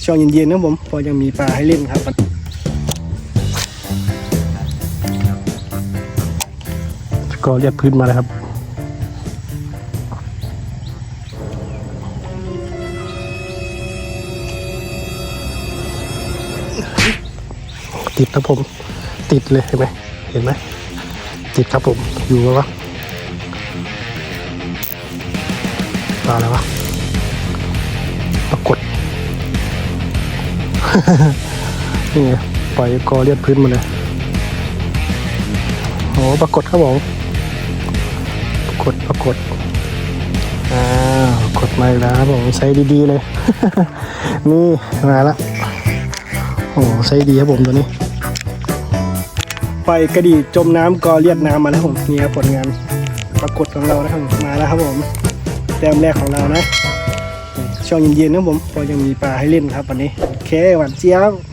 ช่วงเย็นๆนะผมพอยังมีปลาให้เล่นครับก็เรียกพื้นมาแล้วครับติดครับผมติดเลยเห็นไหมติดครับผมอยู่แล้ววะปลาอะไรวะปรากฏ นี่ไงปล่อยกอเลียดพื้นมาเลยโอ้ปรากฏครับผมปรากฏกดมาอีกแล้วครับผมใช้ดีๆเลย นี่มาละโอ้ใช้ดีครับผมตัวนี้ปล่อยกระดี่จมน้ำกอเลียดน้ำมาแล้วผมนี่ครับผลงานปรากฏของเรานะครับมาแล้วครับผมแต้มแรกของเรานะช่วงเย็นๆนะผมพอยังมีปลาให้เล่นครับวันนี้โอเคหวานเจี๊ยบ